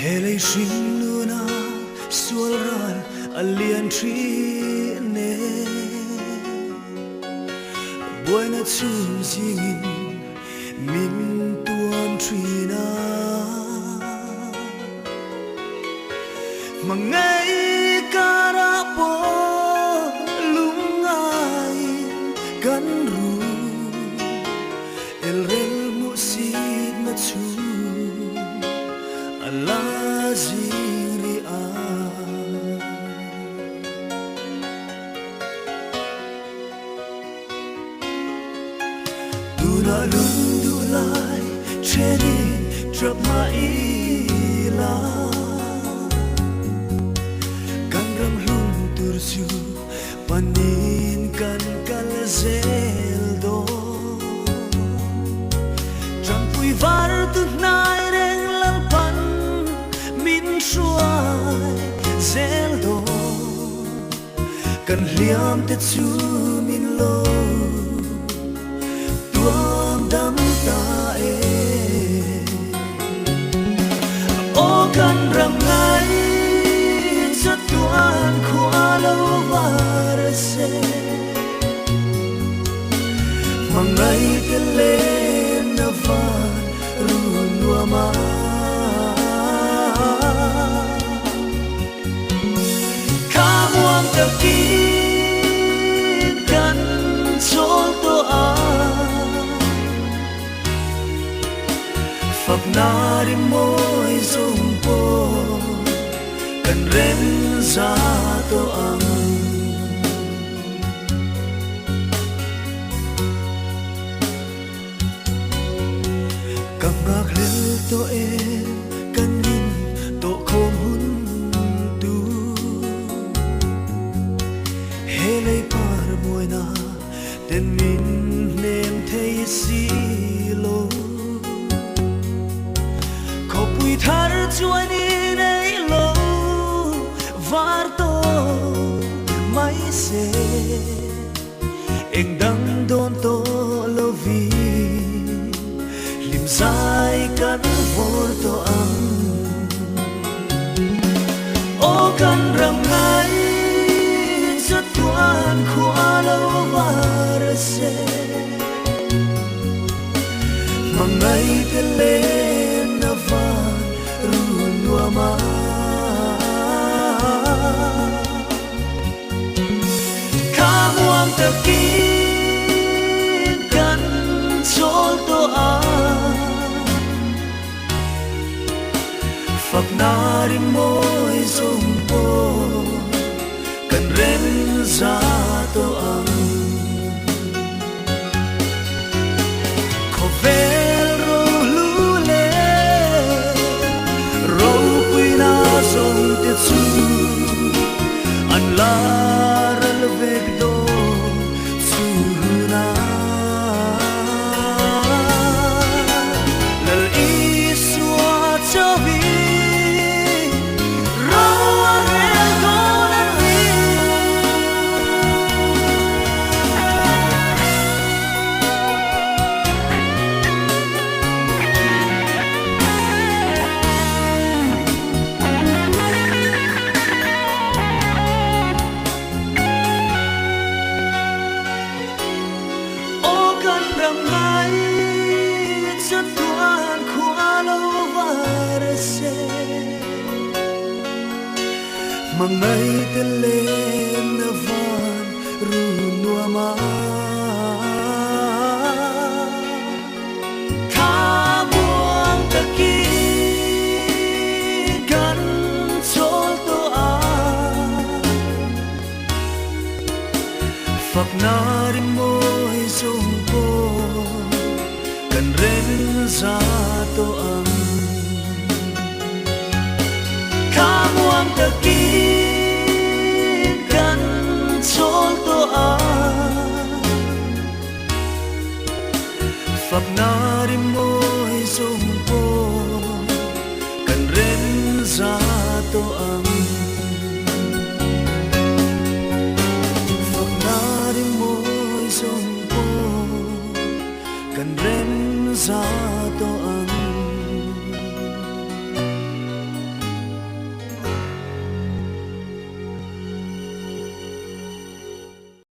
Hele shin luna sual ran alian tri ne buena chum jingin min tuam trina mangai karapo lungai kan ru el rel musid na chu ala ziri a duna lung dulai cheri trap mai la kan ram lung turju panin kan kalzel do trăng pui var tu nai reng lal pan min suai zel do kan liam te chu min lo tuam dam ta e o kan ram ngai cho tuan khua lo var se mangai te le na van run wa ma kamuam te ki kan chol to a phap na ri moi zong po kan ren za to ang cầm ngạc lên to em căn nhìn to khom hun tu he lấy par môi na tên min nem thấy si lo khó bụi thar chuan đi nei lo var to mai se anh đang đón to lo vi sai kan vor to ang o kan ram ngai cho tuan khua lo var se mangai te le na van run wa ma kamuam te ki kan chol to a phap na ri moi zong po kan ren za to ang ko vel ro lu le ro pui na zong te chu an la ral vek do chu na lal i swa cho vi mangai te le na van run wa ma kamuam te ki kan chol to a phap na ri moi zong po kan ren za to ang kamuam te ki kan chol to a phap na